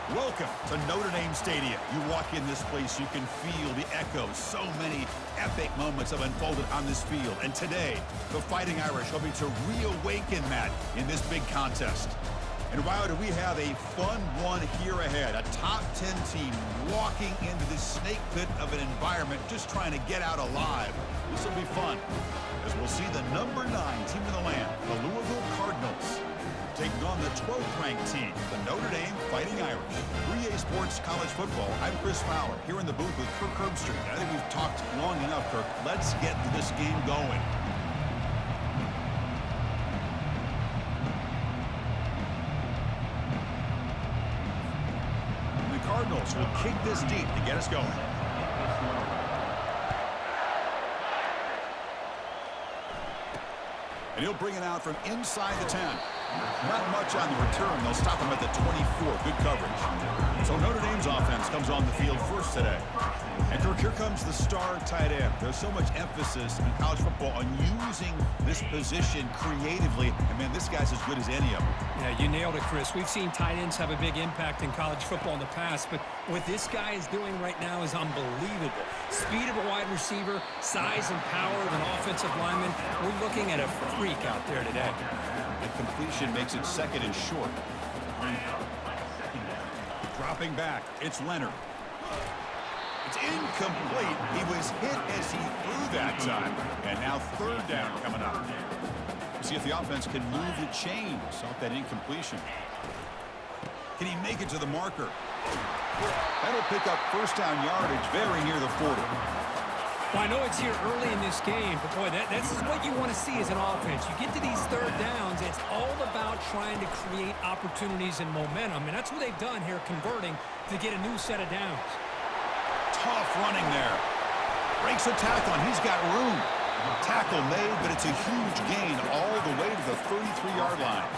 Welcome to Notre Dame Stadium. You walk in this place, you can feel the echoes. So many epic moments have unfolded on this field. And today, the Fighting Irish hoping to reawaken that in this big contest. And wow, do we have a fun one here ahead. A top 10 team walking into this snake pit of an environment, just trying to get out alive. This will be fun, as we'll see the number 9 team in the land, the Louisville Cardnals, taking on the 12th-ranked team, the Notre Dame Fighting Irish. 3A Sports College Football, I'm Chris Fowler, here in the booth with Kirk Herbstreit. I think we've talked long enough, Kirk. Let's get this game going. The Cardinals will kick this deep to get us going. And he'll bring it out from inside the 10. Not much on the return. They'll stop him at the 24. Good coverage. So Notre Dame's offense comes on the field first today. And Kirk, here comes the star tight end. There's so much emphasis in college football on using this position creatively. And, man, this guy's as good as any of them. Yeah, you nailed it, Chris. We've seen tight ends have a big impact in college football in the past, but what this guy is doing right now is unbelievable. Speed of a wide receiver, size and power of an offensive lineman. We're looking at a freak out there today. The completion makes it second and short. Dropping back, it's Leonard. It's incomplete. He was hit as he threw that time. And now third down coming up. See if the offense can move the chains off that incompletion. Can he make it to the marker? That'll pick up first down yardage very near the 40. Well, I know it's here early in this game, but boy, this is what you want to see as an offense. You get to these third downs, it's all about trying to create opportunities and momentum, and that's what they've done here, converting to get a new set of downs. Tough running there. Breaks a tackle, and he's got room. Tackle made, but it's a huge gain all the way to the 33-yard line.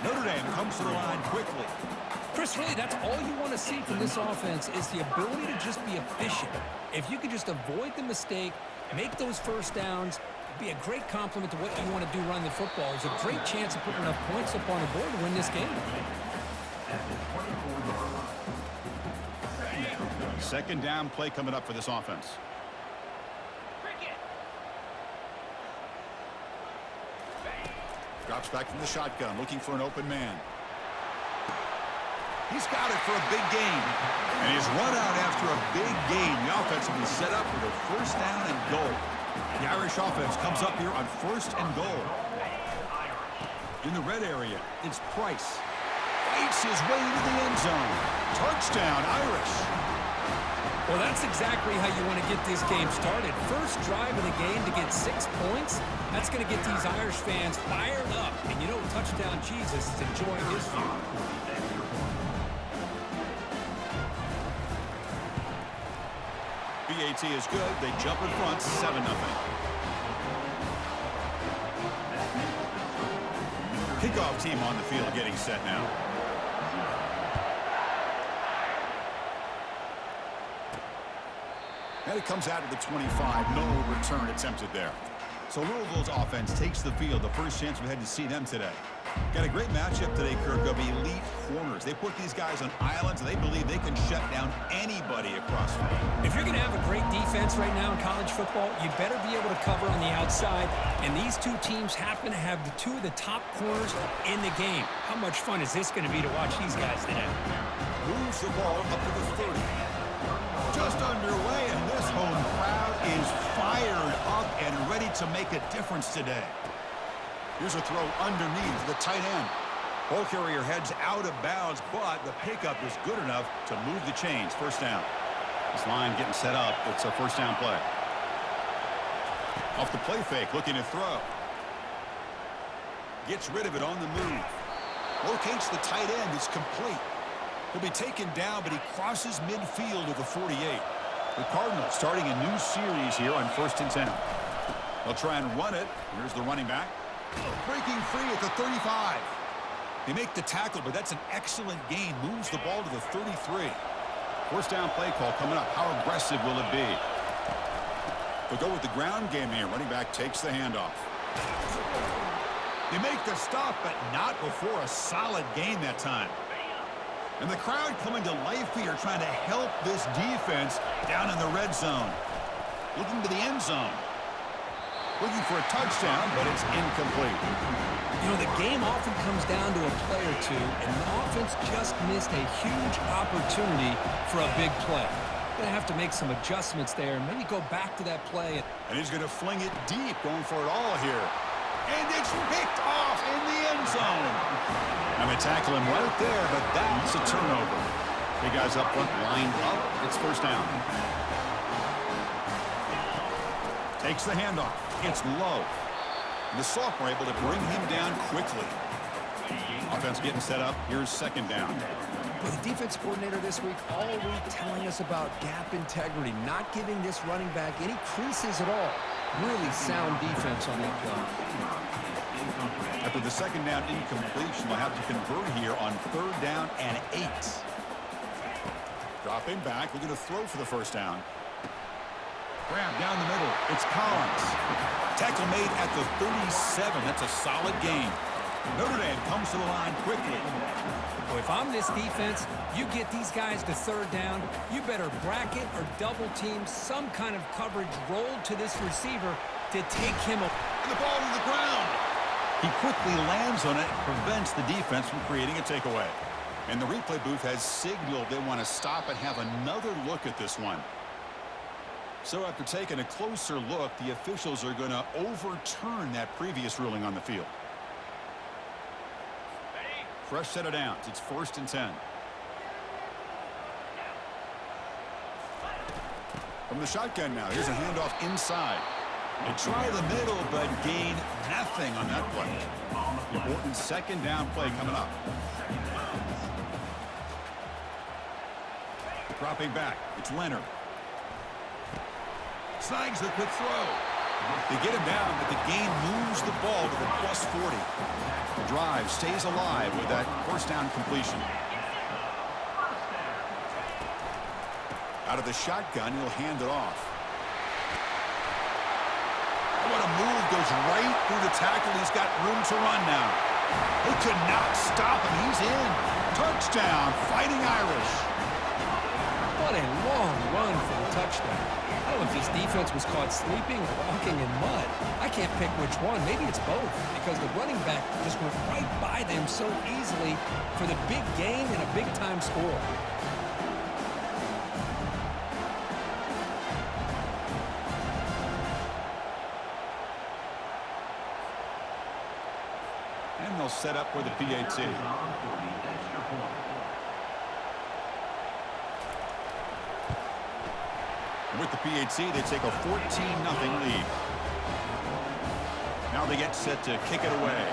Notre Dame comes to the line quickly. Chris, really, that's all you want to see from this offense is the ability to just be efficient. If you can just avoid the mistake, make those first downs, be a great compliment to what you want to do running the football. There's a great chance of putting enough points up on the board to win this game. Second down play coming up for this offense. Drops back from the shotgun, looking for an open man. He's got it for a big gain. And he's run out after a big gain. The offense will be set up with a first down and goal. The Irish offense comes up here on first and goal. In the red area, it's Price. Fights his way into the end zone. Touchdown, Irish. Well, that's exactly how you want to get this game started. First drive of the game to get 6 points. That's going to get these Irish fans fired up. And you know, touchdown Jesus is enjoying his view. BAT is good. They jump in front, 7-0. Kickoff team on the field getting set now. And it comes out of the 25. No return attempted there. So Louisville's offense takes the field. The first chance we had to see them today. Got a great matchup today, Kirk, of elite corners. They put these guys on islands, and they believe they can shut down anybody across the field. If you're going to have a great defense right now in college football, you better be able to cover on the outside. And these two teams happen to have two of the top corners in the game. How much fun is this going to be to watch these guys today? Moves the ball up to the 30. Just underway, and this home crowd is fired up and ready to make a difference today. Here's a throw underneath the tight end. Ball carrier heads out of bounds, but the pickup is good enough to move the chains. First down. This line getting set up. It's a first down play. Off the play fake, looking to throw. Gets rid of it on the move. Locates the tight end. It's complete. He'll be taken down, but he crosses midfield to the 48. The Cardinals starting a new series here on 1st and 10. They'll try and run it. Here's the running back. Breaking free at the 35. They make the tackle, but that's an excellent gain. Moves the ball to the 33. First down play call coming up. How aggressive will it be? They'll go with the ground game here. Running back takes the handoff. They make the stop, but not before a solid gain that time. And the crowd coming to life here, trying to help this defense down in the red zone. Looking to the end zone. Looking for a touchdown, but it's incomplete. You know, the game often comes down to a play or two, and the offense just missed a huge opportunity for a big play. Going to have to make some adjustments there and maybe go back to that play. And he's going to fling it deep, going for it all here. And it's picked off in the end zone. I'm going to tackle him right there, but that's a turnover. Big guys up front lined up. It's first down. Takes the handoff. It's low. And the sophomore able to bring him down quickly. Offense getting set up. Here's second down. Well, the defense coordinator this week all week telling us about gap integrity, not giving this running back any creases at all. Really sound defense on that play. After the second down incompletion, they'll have to convert here on third down and 8. Dropping back. We're going to throw for the first down. Grab down the middle. It's Collins. Tackle made at the 37. That's a solid gain. Notre Dame comes to the line quickly. Well, if I'm this defense, you get these guys to third down, you better bracket or double team some kind of coverage rolled to this receiver to take him up. And the ball to the ground. He quickly lands on it, prevents the defense from creating a takeaway. And the replay booth has signaled they want to stop and have another look at this one. So after taking a closer look, the officials are going to overturn that previous ruling on the field. Fresh set of downs. It's 1st and 10. From the shotgun now. Here's a handoff inside. They try the middle, but gain nothing on that play. Important second down play coming up. Dropping back. It's Leonard. Snags the quick throw. They get him down, but the game moves the ball to the +40. The drive stays alive with that first down completion. Out of the shotgun, he'll hand it off. What a move, goes right through the tackle. He's got room to run now. They could not stop him. He's in. Touchdown, Fighting Irish. What a long run for the touchdown. I don't know if this defense was caught sleeping or walking in mud. I can't pick which one. Maybe it's both, because the running back just went right by them so easily for the big gain and a big-time score. And they'll set up for the PAT. With the PAT, they take a 14-0 lead. Now they get set to kick it away.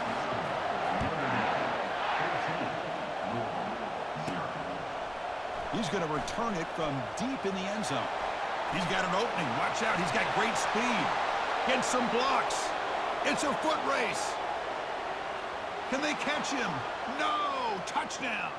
He's going to return it from deep in the end zone. He's got an opening. Watch out. He's got great speed. Gets some blocks. It's a foot race. Can they catch him? No! Touchdown!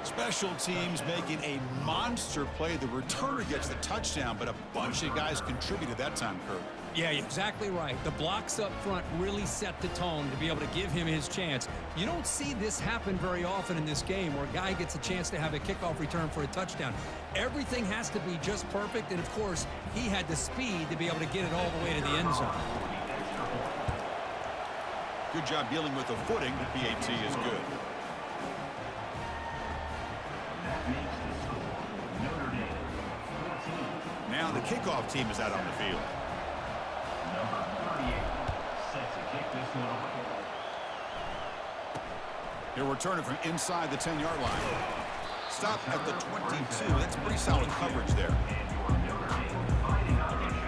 Special teams making a monster play. The returner gets the touchdown, but a bunch of guys contributed that time, Kurt. Yeah, you're exactly right. The blocks up front really set the tone to be able to give him his chance. You don't see this happen very often in this game where a guy gets a chance to have a kickoff return for a touchdown. Everything has to be just perfect, and of course, he had the speed to be able to get it all the way to the end zone. Good job dealing with the footing. The PAT is good. Now the kickoff team is out on the field. Number 38 set to kick this one away. He'll return it from inside the 10-yard line. Stop at the 22. That's pretty solid coverage there.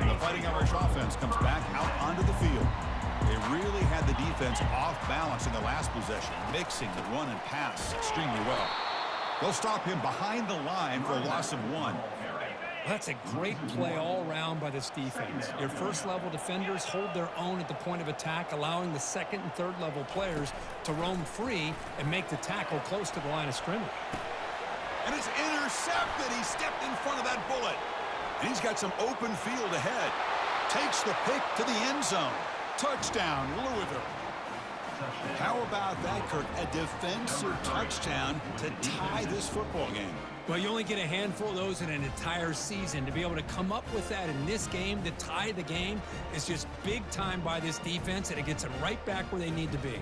The Fighting Irish offense comes back out onto the field. They really had the defense off balance in the last possession, mixing the run and pass extremely well. They'll stop him behind the line for a loss of 1. That's a great play all around by this defense. Your first-level defenders hold their own at the point of attack, allowing the second and third-level players to roam free and make the tackle close to the line of scrimmage. And it's intercepted. He stepped in front of that bullet. And he's got some open field ahead. Takes the pick to the end zone. Touchdown, Louisville. How about that, Kirk? A defensive touchdown to tie this football game. Well, you only get a handful of those in an entire season. To be able to come up with that in this game, to tie the game, is just big time by this defense, and it gets them right back where they need to be.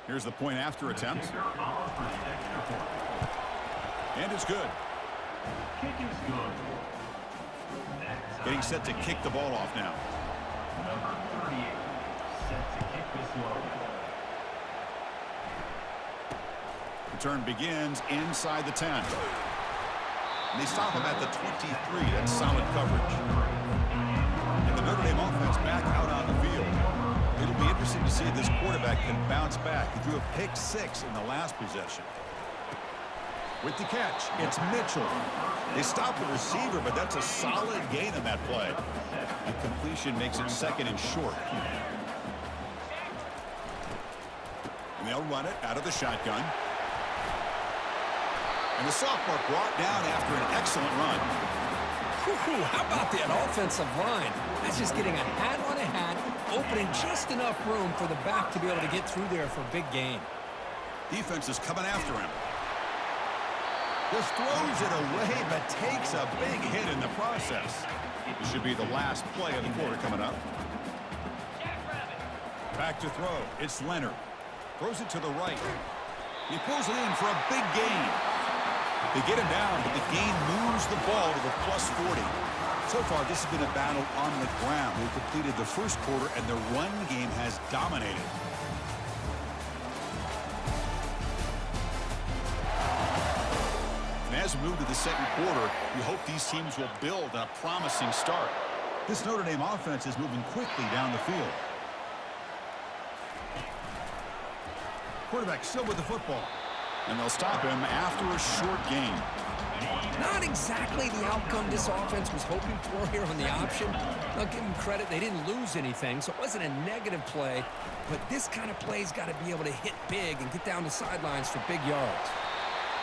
Here's the point after attempt. And it's good. Kick is good. Getting set to kick the ball off now. Number 38, set to kick this one. Return begins inside the 10. And they stop him at the 23. That's solid coverage. And the Notre Dame offense back out on the field. It'll be interesting to see if this quarterback can bounce back. He threw a pick 6 in the last possession. With the catch, it's Mitchell. They stop the receiver, but that's a solid gain on that play. The completion makes it second and short. And they'll run it out of the shotgun. And the sophomore brought down after an excellent run. How about that offensive line? That's just getting a hat on a hat, opening just enough room for the back to be able to get through there for a big gain. Defense is coming after him. Just throws it away, but takes a big hit in the process. This should be the last play of the quarter coming up. Back to throw. It's Leonard. Throws it to the right. He pulls it in for a big gain. They get him down, but the gain moves the ball to the plus 40. So far, this has been a battle on the ground. We've completed the first quarter, and the run game has dominated. And as we move to the second quarter, we hope these teams will build on a promising start. This Notre Dame offense is moving quickly down the field. Quarterback still with the football. And they'll stop him after a short gain. Not exactly the outcome this offense was hoping for here on the option. I'll give them credit. They didn't lose anything, so it wasn't a negative play. But this kind of play's got to be able to hit big and get down the sidelines for big yards.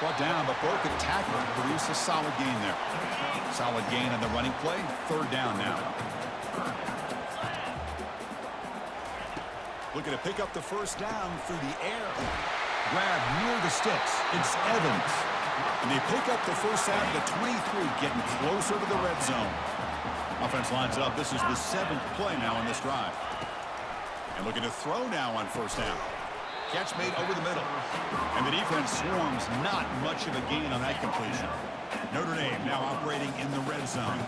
Brought down, but broke a tackle and produced a solid gain there. Solid gain on the running play. Third down now. Looking to pick up the first down through the air. Grab near the sticks. It's Evans. And they pick up the first down at the 23, getting closer to the red zone. Offense lines up. This is the 7th play now on this drive. And looking to throw now on first down. Catch made over the middle. And the defense swarms. Not much of a gain on that completion. Notre Dame now operating in the red zone.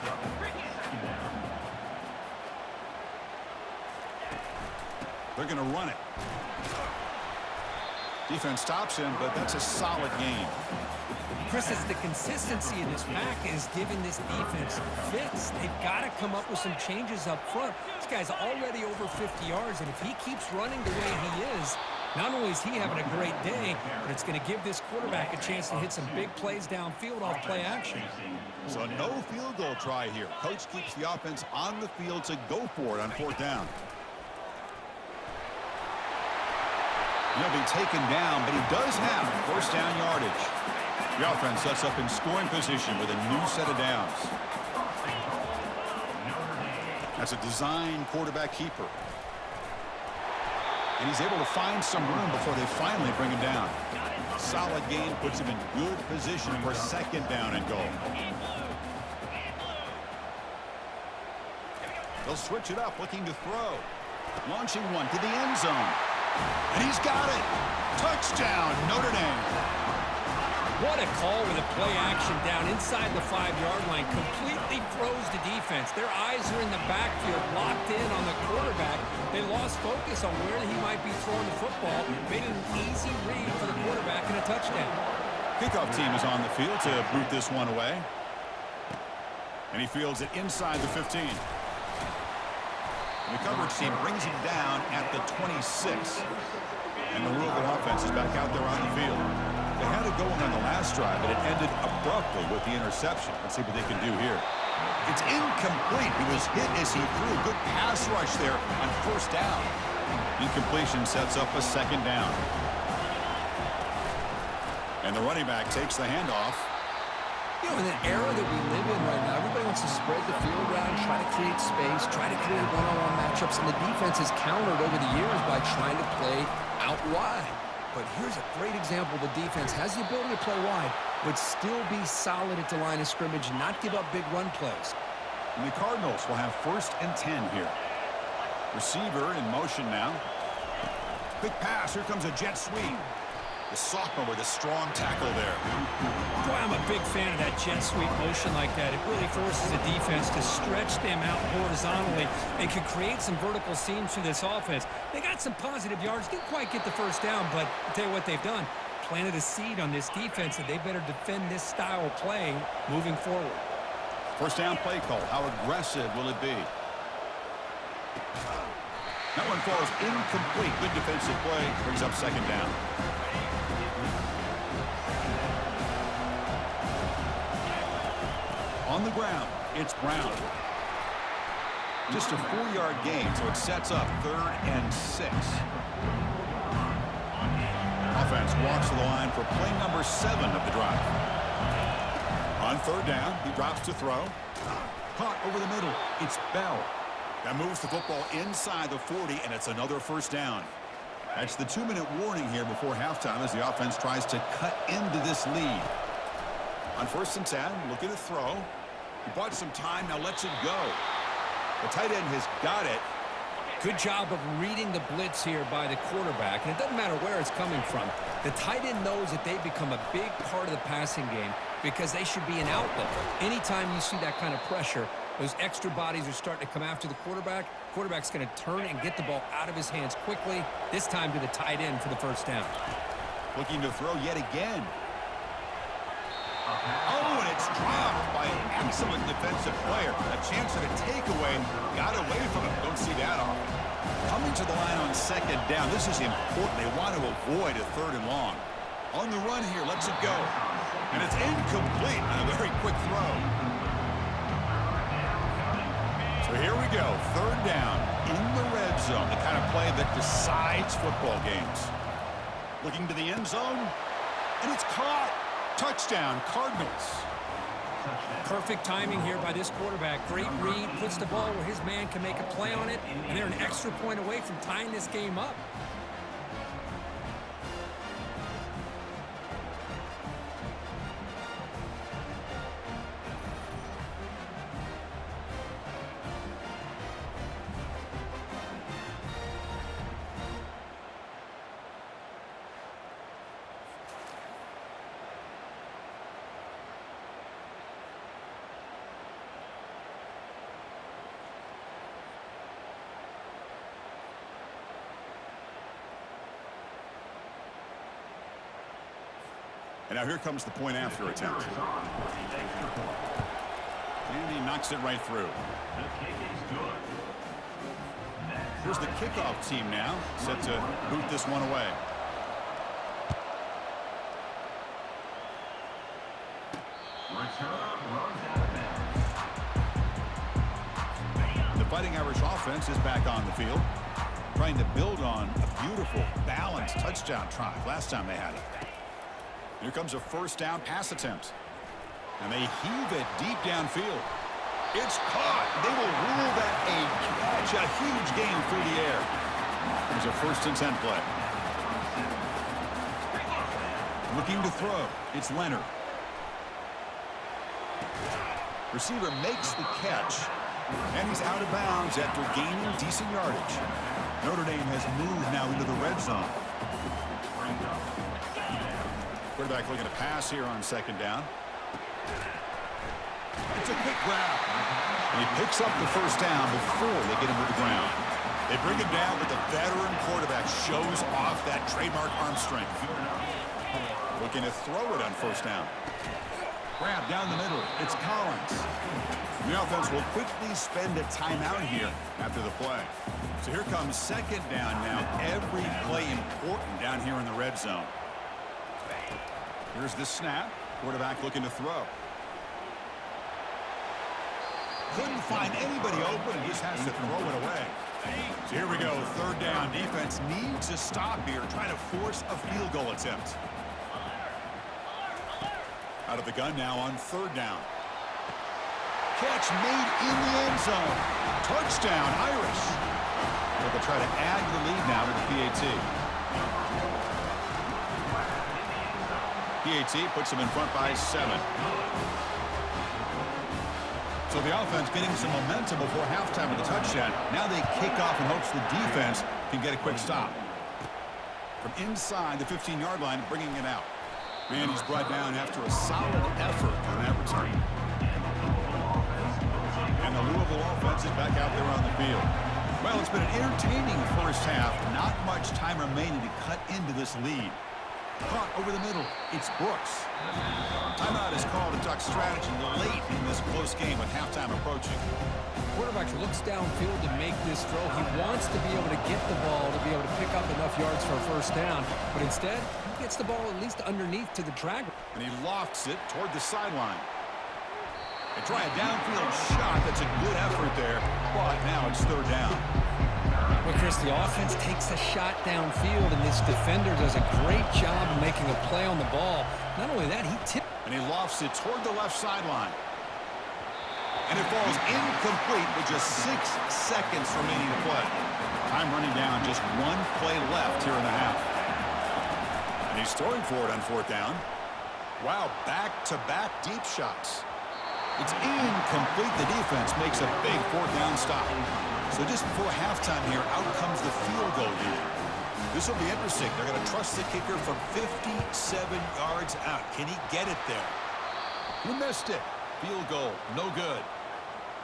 They're going to run it. Defense stops him, but that's a solid gain. Chris, it's the consistency in this pack is giving this defense fits. They've got to come up with some changes up front. This guy's already over 50 yards, and if he keeps running the way he is, not only is he having a great day, but it's going to give this quarterback a chance to hit some big plays downfield off play action. So no field goal try here. Coach keeps the offense on the field to go for it on fourth down. He'll be taken down, but he does have first down yardage. The offense sets up in scoring position with a new set of downs. That's a design quarterback keeper. And he's able to find some room before they finally bring him down. Solid gain puts him in good position for second down and goal. They'll switch it up, looking to throw. Launching one to the end zone. And he's got it. Touchdown, Notre Dame. What a call with a play action down inside the 5-yard line. Completely froze the defense. Their eyes are in the backfield, locked in on the quarterback. They lost focus on where he might be throwing the football. Made it an easy read for the quarterback and a touchdown. Kickoff team is on the field to boot this one away. And he fields it inside the 15. The coverage team brings him down at the 26. And the Louisville offense is back out there on the field. They had it going on the last drive, but it ended abruptly with the interception. Let's see what they can do here. It's incomplete. He was hit as he threw. Good pass rush there on first down. Incompletion sets up a second down. And the running back takes the handoff. You know, in the era that we live in right now, everybody wants to spread the field around, try to create space, try to create one-on-one matchups, and the defense has countered over the years by trying to play out wide. But here's a great example. The defense has the ability to play wide, but still be solid at the line of scrimmage and not give up big run plays. And the Cardinals will have 1st and 10 here. Receiver in motion now. Quick pass. Here comes a jet sweep. The sophomore with a strong tackle there. Boy, I'm a big fan of that jet sweep motion like that. It really forces the defense to stretch them out horizontally and can create some vertical seams through this offense. They got some positive yards. Didn't quite get the first down, but I'll tell you what they've done. Planted a seed on this defense that they better defend this style of play moving forward. 1st down play call. How aggressive will it be? That one falls incomplete. Good defensive play. Brings up 2nd down. On the ground, it's Brown. Just a 4-yard gain, so it sets up 3rd and 6. Offense walks to the line for play number 7 of the drive. On 3rd down, he drops to throw. Caught over the middle. It's Bell. That moves the football inside the 40, and it's another 1st down. That's the 2-minute warning here before halftime as the offense tries to cut into this lead. On 1st and 10, looking to throw. He bought some time, now lets it go. The tight end has got it. Good job of reading the blitz here by the quarterback, and it doesn't matter where it's coming from. The tight end knows that they become a big part of the passing game because they should be an outlet. Anytime you see that kind of pressure, those extra bodies are starting to come after the quarterback. Quarterback's going to turn and get the ball out of his hands quickly, this time to the tight end for the 1st down. Looking to throw yet again. Oh, and it's dropped by an excellent defensive player. A chance at a takeaway. Got away from him. Don't see that often. Coming to the line on 2nd down. This is important. They want to avoid a 3rd and long. On the run here. Lets it go. And it's incomplete on a very quick throw. So here we go. 3rd down in the red zone. The kind of play that decides football games. Looking to the end zone. And it's caught. Touchdown, Cardinals. Perfect timing here by this quarterback. Great read, puts the ball where his man can make a play on it, and they're an extra point away from tying this game up. And now here comes the point after attempt. And he knocks it right through. Here's the kickoff team now, set to boot this one away. The Fighting Irish offense is back on the field, trying to build on a beautiful, balanced touchdown drive last time they had it. Here comes a 1st down pass attempt. And they heave it deep downfield. It's caught. They will rule that a catch. A huge gain through the air. There's a 1st and 10 play. Looking to throw. It's Leonard. Receiver makes the catch. And he's out of bounds after gaining decent yardage. Notre Dame has moved now into the red zone. Quarterback looking to pass here on 2nd down. It's a quick grab. And he picks up the 1st down before they get him to the ground. They bring him down, but the veteran quarterback shows off that trademark arm strength. Looking to throw it on 1st down. Grab down the middle. It's Collins. The offense will quickly spend a timeout here after the play. So here comes 2nd down now. Every play important down here in the red zone. Here's the snap. Quarterback looking to throw. Couldn't find anybody open and just has to throw it away. So here we go. 3rd down. Defense needs to stop here, trying to force a field goal attempt. Out of the gun now on 3rd down. Catch made in the end zone. Touchdown, Irish. So they'll try to add to the lead now with the PAT. PAT puts them in front by 7. So the offense getting some momentum before halftime with the touchdown. Now they kick off in hopes the defense can get a quick stop. From inside the 15-yard line, bringing it out. Man, he's brought down after a solid effort on that return. And the Louisville offense is back out there on the field. Well, it's been an entertaining first half. Not much time remaining to cut into this lead. Caught over the middle. It's Brooks. Timeout is called to talk strategy late in this close game with halftime approaching. Quarterback looks downfield to make this throw. He wants to be able to get the ball to be able to pick up enough yards for a first down. But instead, he gets the ball at least underneath to the track. And he lofts it toward the sideline. They try a downfield shot. That's a good effort there. But now it's 3rd down. Well, Chris, the offense takes a shot downfield, and this defender does a great job of making a play on the ball. Not only that, he tipped. And he lofts it toward the left sideline. And it falls incomplete with just 6 seconds remaining to play. Time running down, just 1 play left here in the half. And he's throwing for it on 4th down. Wow, back-to-back deep shots. It's incomplete. The defense makes a big 4th down stop. So just before halftime here, out comes the field goal unit. This will be interesting. They're going to trust the kicker from 57 yards out. Can he get it there? He missed it. Field goal, no good.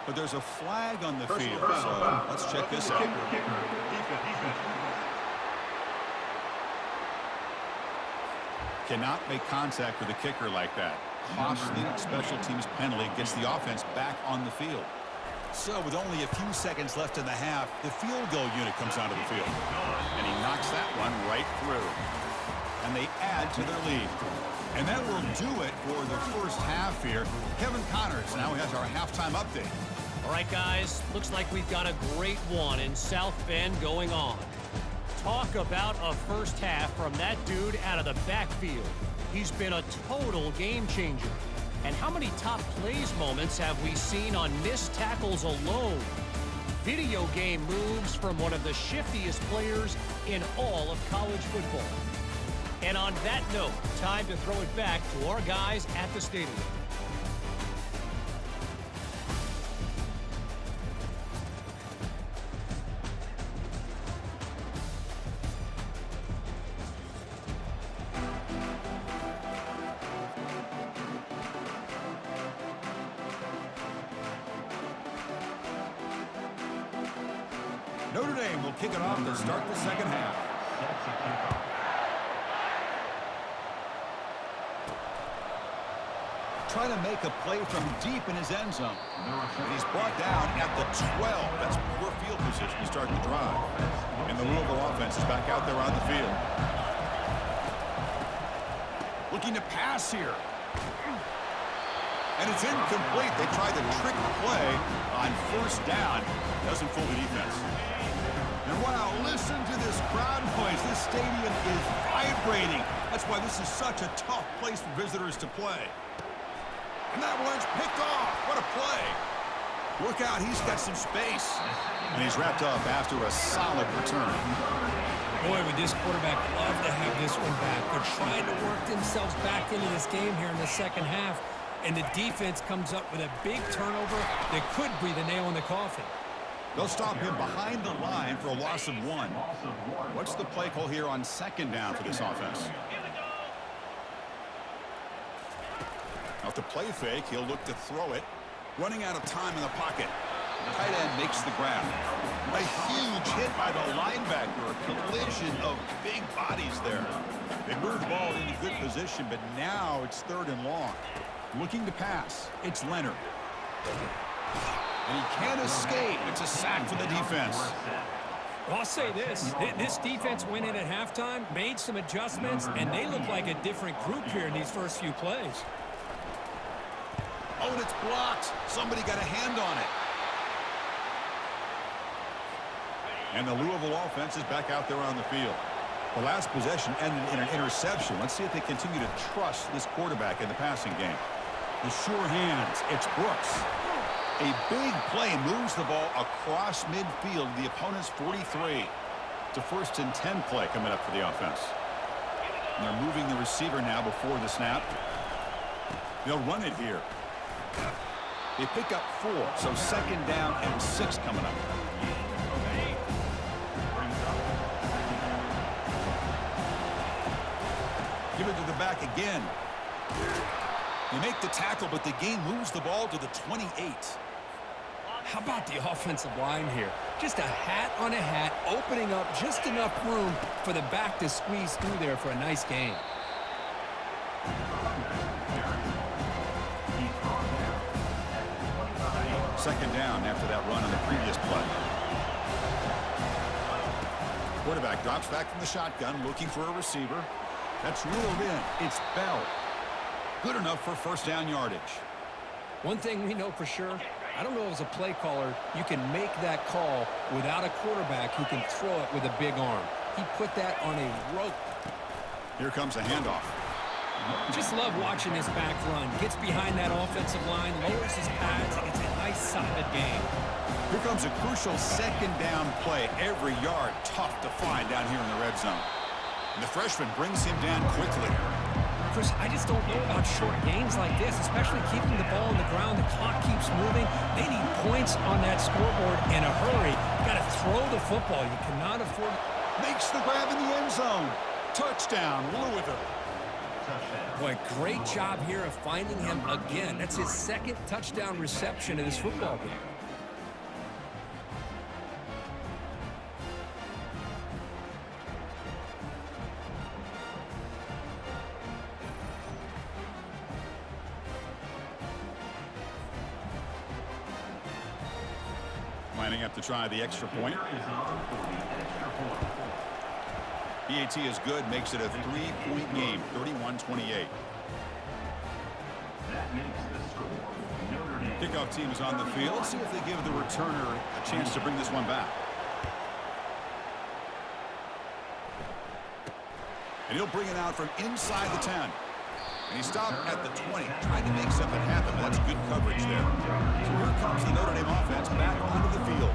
But there's a flag on the field, so let's check this out. Cannot make contact with the kicker like that. Costly special teams penalty gets the offense back on the field. So with only a few seconds left in the half, the field goal unit comes onto the field. And he knocks that one right through. And they add to their lead. And that will do it for the first half here. Kevin Connors now has our halftime update. All right, guys, looks like we've got a great one in South Bend going on. Talk about a first half from that dude out of the backfield. He's been a total game changer. And how many top plays moments have we seen on missed tackles alone? Video game moves from one of the shiftiest players in all of college football. And on that note, time to throw it back to our guys at the stadium. Notre Dame will kick it off to start the second half. Trying to make a play from deep in his end zone. And he's brought down at the 12. That's poor field position to start the drive. And the Louisville offense is back out there on the field. Looking to pass here. And it's incomplete. They tried the trick play on 1st down. Doesn't fool the defense. And wow, listen to this crowd noise. This stadium is vibrating. That's why this is such a tough place for visitors to play. And that one's picked off. What a play. Look out, he's got some space. And he's wrapped up after a solid return. Boy, would this quarterback love to have this one back. They're trying to work themselves back into this game here in the second half. And the defense comes up with a big turnover that could be the nail in the coffin. They'll stop him behind the line for a loss of 1. What's the play call here on 2nd down for this offense? Now to play fake, he'll look to throw it. Running out of time in the pocket. Tight end makes the grab. A huge hit by the linebacker. A collision of big bodies there. They moved the ball into good position, but now it's 3rd and long. Looking to pass. It's Leonard. And he can't escape. It's a sack for the defense. Well, I'll say this. This defense went in at halftime, made some adjustments, and they look like a different group here in these first few plays. Oh, and it's blocked. Somebody got a hand on it. And the Louisville offense is back out there on the field. The last possession ended in an interception. Let's see if they continue to trust this quarterback in the passing game. The sure hands. It's Brooks. A big play moves the ball across midfield to the opponent's 43. It's a 1st and 10 play coming up for the offense. And they're moving the receiver now before the snap. They'll run it here. They pick up 4, so 2nd down and 6 coming up. Give it to the back again. They make the tackle, but the game moves the ball to the 28. How about the offensive line here? Just a hat on a hat, opening up just enough room for the back to squeeze through there for a nice gain. Second down after that run on the previous play. Quarterback drops back from the shotgun, looking for a receiver. That's reeled in. It's Bell. Good enough for 1st down yardage. One thing we know for sure, I don't know as a play caller, you can make that call without a quarterback who can throw it with a big arm. He put that on a rope. Here comes a handoff. Just love watching this back run. Gets behind that offensive line, lowers his pads, and it's a nice solid game. Here comes a crucial 2nd down play. Every yard tough to find down here in the red zone. And the freshman brings him down quickly. Chris, I just don't know about short gains like this, especially keeping the ball on the ground. The clock keeps moving. They need points on that scoreboard in a hurry. Got to throw the football. You cannot afford. Makes the grab in the end zone. Touchdown, Louisville. Boy, great job here of finding him again. That's his 2nd touchdown reception in this football game. Lining up to try the extra point. PAT is good, makes it a 3-point game, 31-28. Kickoff team is on the field. Let's see if they give the returner a chance to bring this one back. And he'll bring it out from inside the 10. And he stopped at the 20, trying to make something happen, but that's good coverage there. So here comes the Notre Dame offense back onto the field.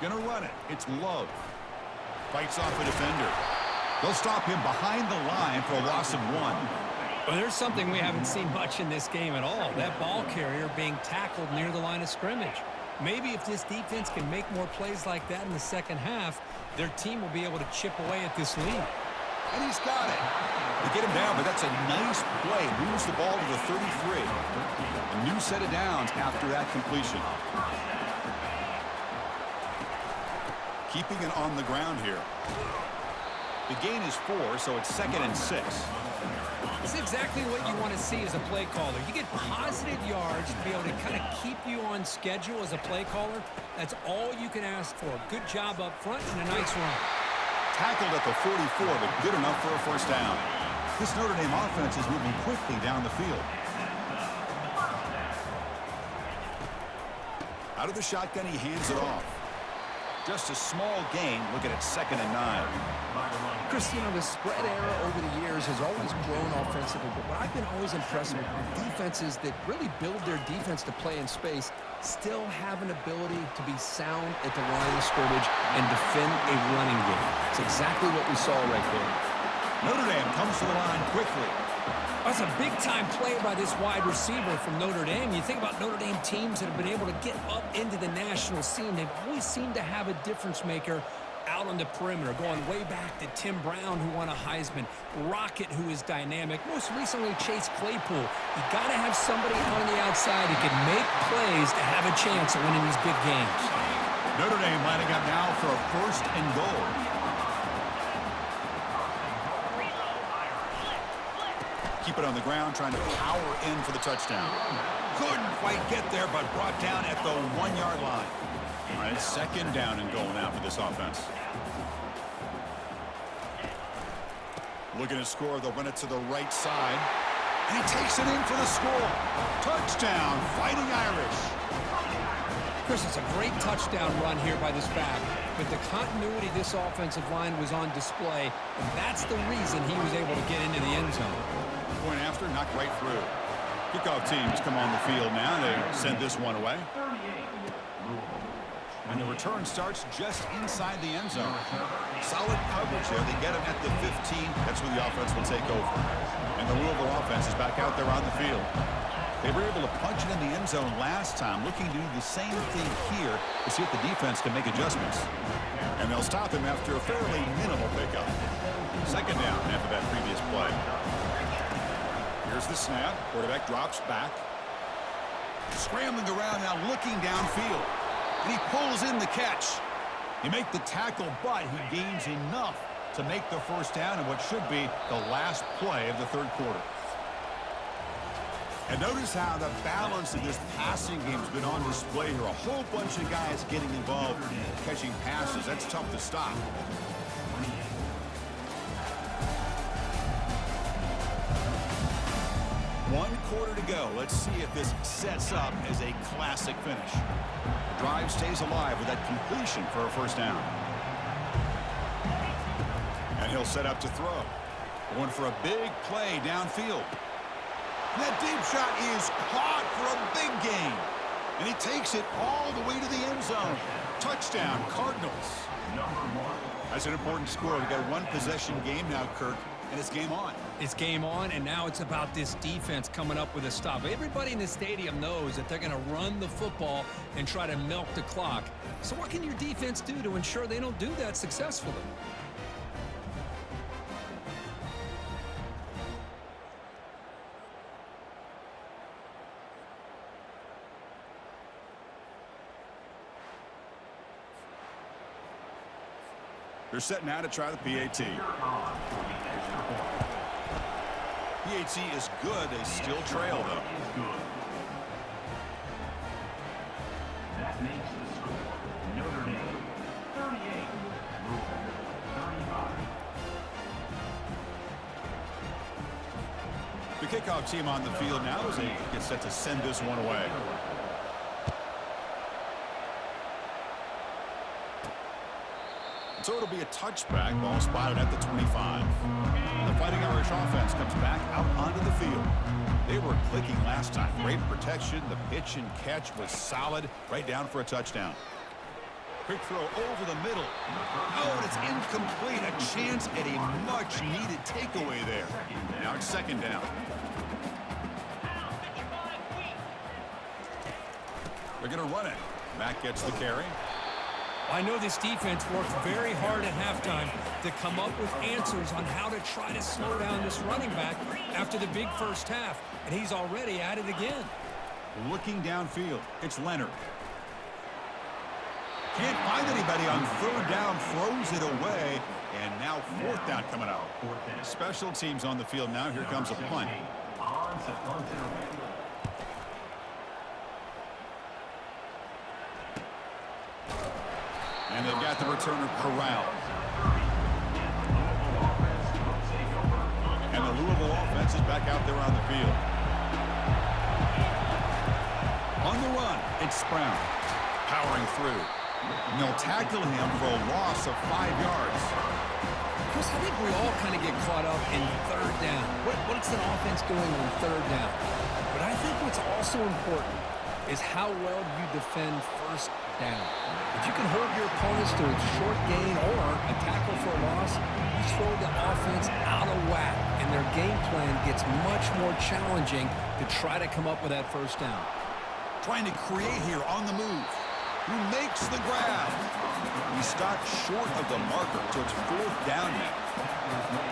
Gonna run it. It's Love. Fights off a defender. They'll stop him behind the line for a loss of 1. Well, there's something we haven't seen much in this game at all. That ball carrier being tackled near the line of scrimmage. Maybe if this defense can make more plays like that in the 2nd half, their team will be able to chip away at this lead. And he's got it. They get him down, but that's a nice play. Moves the ball to the 33. A new set of downs after that completion. Keeping it on the ground here. The gain is 4, so it's 2nd and 6. It's exactly what you want to see as a play caller. You get positive yards to be able to kind of keep you on schedule as a play caller. That's all you can ask for. Good job up front and a nice run. Tackled at the 44, but good enough for a 1st down. This Notre Dame offense is moving quickly down the field. Out of the shotgun, he hands it off. Just a small gain. Look at it, 2nd and 9. Chris, you know, the spread era over the years has always grown offensively, but what I've been always impressed with are defenses that really build their defense to play in space still have an ability to be sound at the line of scrimmage and defend a running game. It's exactly what we saw right there. Notre Dame comes to the line quickly. That's a big-time play by this wide receiver from Notre Dame. You think about Notre Dame teams that have been able to get up into the national scene. They've always seemed to have a difference maker out on the perimeter, going way back to Tim Brown, who won a Heisman, Rocket, who is dynamic, most recently Chase Claypool. You got to have somebody on the outside who can make plays to have a chance at winning these big games. Notre Dame lining up now for a 1st and goal. Keep it on the ground, trying to power in for the touchdown. Couldn't quite get there, but brought down at the 1-yard line. All right, 2nd down and goal now for this offense. Looking to score, they'll run it to the right side. And he takes it in for the score. Touchdown, Fighting Irish. Chris, it's a great touchdown run here by this back, but the continuity of this offensive line was on display, and that's the reason he was able to get into the end zone. Point after, knocked right through. Kickoff teams come on the field now. They send this one away. And the return starts just inside the end zone. Solid coverage there. They get him at the 15. That's where the offense will take over. And the Louisville offense is back out there on the field. They were able to punch it in the end zone last time, looking to do the same thing here to see if the defense can make adjustments. And they'll stop him after a fairly minimal pickup. Second down after that previous play. Here's the snap. Quarterback drops back. Scrambling around now, looking downfield. And he pulls in the catch. He make the tackle, but he gains enough to make the first down in what should be the last play of the third quarter. And notice how the balance of this passing game has been on display here. A whole bunch of guys getting involved, catching passes. That's tough to stop. One quarter to go. Let's see if this sets up as a classic finish. The drive stays alive with that completion for a first down. And he'll set up to throw. Going for a big play downfield. That deep shot is caught for a big gain. And he takes it all the way to the end zone. Touchdown, Cardinals. That's an important score. We've got a one-possession game now, Kirk, and it's game on. It's game on, and now it's about this defense coming up with a stop. Everybody in the stadium knows that they're going to run the football and try to milk the clock. So what can your defense do to ensure they don't do that successfully? They're setting out to try the PAT. PAT is good. They still trail, though. That makes the score Notre Dame 38, Louisville 35. The kickoff team on the field now as they get set to send this one away. So it'll be a touchback. Ball spotted at the 25. The Fighting Irish offense comes back out onto the field. They were clicking last time. Great protection. The pitch and catch was solid. Right down for a touchdown. Quick throw over the middle. Oh, and it's incomplete. A chance at a much-needed takeaway there. Now it's second down. They're going to run it. Mack gets the carry. I know this defense worked very hard at halftime to come up with answers on how to try to slow down this running back after the big first half, and he's already at it again. Looking downfield, it's Leonard. Can't find anybody on third down, throws it away, and now fourth down coming out. Special teams on the field now. Here comes a punt. And they've got the returner corralled. And the Louisville offense is back out there on the field. On the run, it's Brown. Powering through. And they'll tackle him for a loss of 5 yards. Chris, I think we all kind of get caught up in third down. What's an offense doing on third down? But I think what's also important is how well you defend first down. If you can hold your opponents to a short gain or a tackle for a loss, you throw the offense out of whack, and their game plan gets much more challenging to try to come up with that first down. Trying to create here on the move. Who makes the grab? He stopped short of the marker, so it's fourth down now.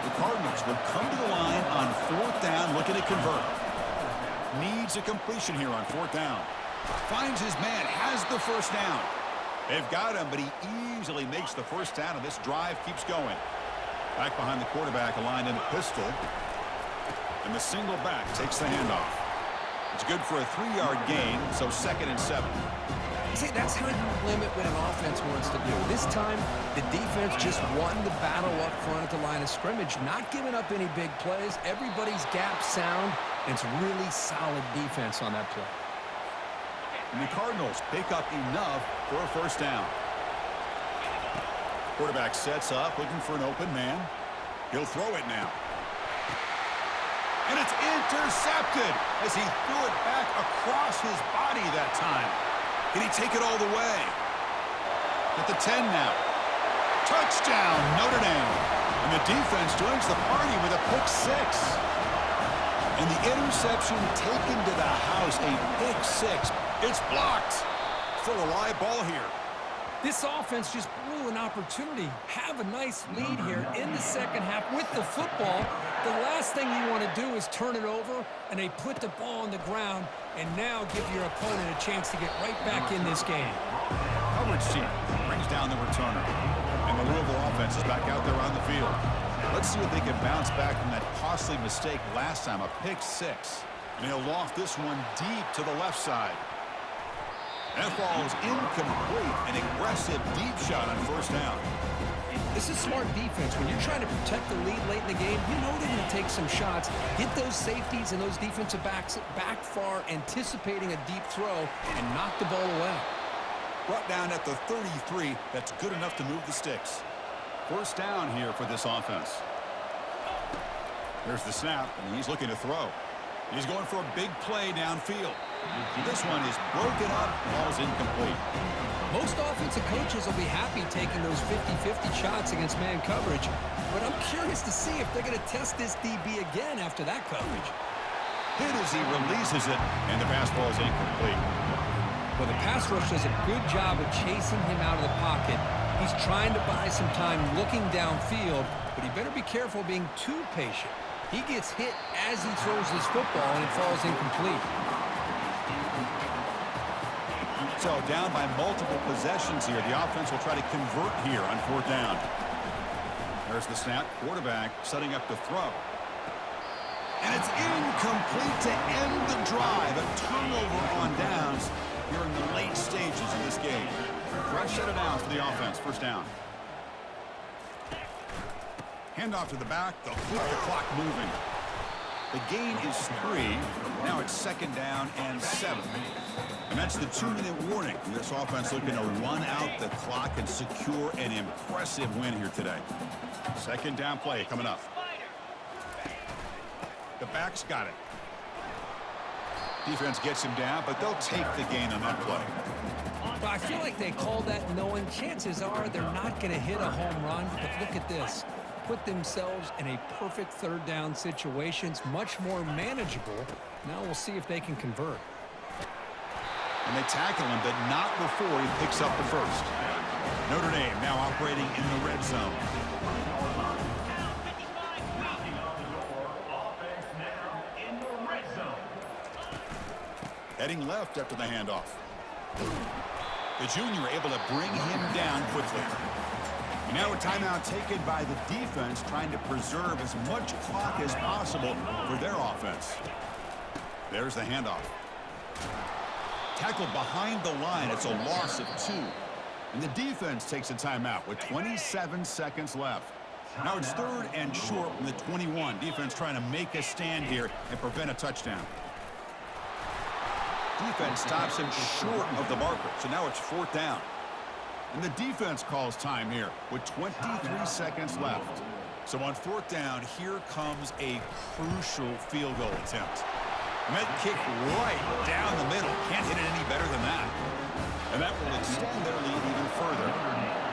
The Cardinals will come to the line on fourth down, looking to convert. Needs a completion here on fourth down. Finds his man, has the first down. They've got him, but he easily makes the first down, and this drive keeps going. Back behind the quarterback, aligned in a pistol. And the single back takes the handoff. It's good for a 3-yard gain, so 2nd and 7. See, that's how you limit what an offense wants to do. This time, the defense just won the battle up front at the line of scrimmage, not giving up any big plays. Everybody's gap sound, and it's really solid defense on that play. And the Cardinals pick up enough for a first down. Quarterback sets up, looking for an open man. He'll throw it now. And it's intercepted as he threw it back across his body that time. Can he take it all the way? At the 10 now. Touchdown, Notre Dame. And the defense joins the party with a pick six. And the interception taken to the house, a pick six. It's blocked. Still a live ball here. This offense just blew an opportunity. Have a nice lead here in the second half with the football. The last thing you want to do is turn it over, and they put the ball on the ground and now give your opponent a chance to get right back in this game. Coverage team brings down the returner. And the Louisville offense is back out there on the field. Let's see if they can bounce back from that costly mistake last time, a pick six. And he'll loft this one deep to the left side. That falls incomplete. An aggressive deep shot on first down. This is smart defense. When you're trying to protect the lead late in the game, you know they're going to take some shots, get those safeties and those defensive backs back far, anticipating a deep throw, and knock the ball away. Brought down at the 33. That's good enough to move the sticks. First down here for this offense. There's the snap, and he's looking to throw. He's going for a big play downfield. This one is broken up, falls incomplete. Most offensive coaches will be happy taking those 50-50 shots against man coverage, but I'm curious to see if they're going to test this DB again after that coverage. Hit as he releases it, and the pass ball is incomplete. Well, the pass rush does a good job of chasing him out of the pocket. He's trying to buy some time looking downfield, but he better be careful being too patient. He gets hit as he throws this football, and it falls incomplete. So down by multiple possessions here. The offense will try to convert here on fourth down. There's the snap. Quarterback setting up to throw. And it's incomplete to end the drive. A turnover on downs here in the late stages of this game. Fresh set of downs for the offense. First down. Handoff to the back. They'll keep the clock moving. The gain is 3. Now it's second down and 7. And that's the 2-minute warning. This offense looking to run out the clock and secure an impressive win here today. Second down play coming up. The back's got it. Defense gets him down, but they'll take the gain on that play. But I feel like they called that knowing chances are they're not going to hit a home run. But look at this. Put themselves in a perfect third down situation. It's much more manageable. Now we'll see if they can convert. And they tackle him, but not before he picks up the first. Notre Dame now operating in the red zone. Heading left after the handoff. The junior able to bring him down quickly. And now a timeout taken by the defense, trying to preserve as much clock as possible for their offense. There's the handoff. Tackled behind the line. It's a loss of 2. And the defense takes a timeout with 27 seconds left. Now it's third and short from the 21. Defense trying to make a stand here and prevent a touchdown. Defense stops him short of the marker. So now it's fourth down. And the defense calls time here with 23 seconds left. So on fourth down, here comes a crucial field goal attempt. And that kick right down the middle. Can't hit it any better than that. And that will extend their lead even further.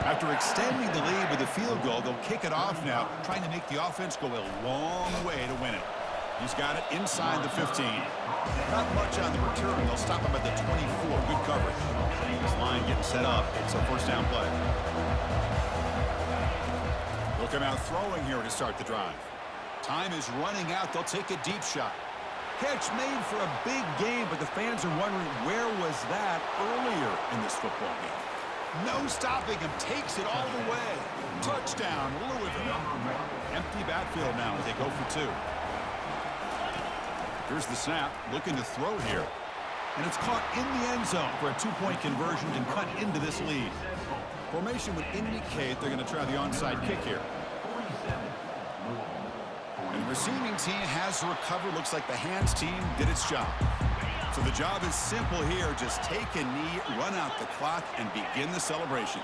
After extending the lead with a field goal, they'll kick it off now, trying to make the offense go a long way to win it. He's got it inside the 15. Not much on the return. They'll stop him at the 24. Good coverage. This line getting set up. It's a first down play. They'll come out throwing here to start the drive. Time is running out. They'll take a deep shot. Catch made for a big game, but the fans are wondering where was that earlier in this football game. No stopping him. Takes it all the way. Touchdown, Louisville. Empty backfield now as they go for 2. Here's the snap, looking to throw here. And it's caught in the end zone for a 2-point conversion and cut into this lead. Formation would indicate they're going to try the onside kick here. And the receiving team has recovered. Looks like the hands team did its job. So the job is simple here. Just take a knee, run out the clock, and begin the celebration.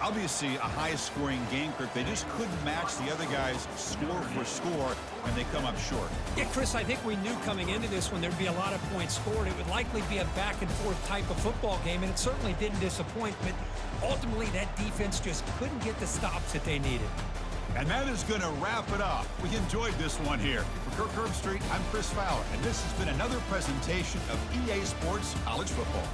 Obviously, a high-scoring game, Kirk. They just couldn't match the other guys score for score, and they come up short. Yeah, Chris, I think we knew coming into this one there'd be a lot of points scored. It would likely be a back-and-forth type of football game, and it certainly didn't disappoint. But ultimately, that defense just couldn't get the stops that they needed. And that is going to wrap it up. We enjoyed this one here. For Kirk Herbstreit, I'm Chris Fowler, and this has been another presentation of EA Sports College Football.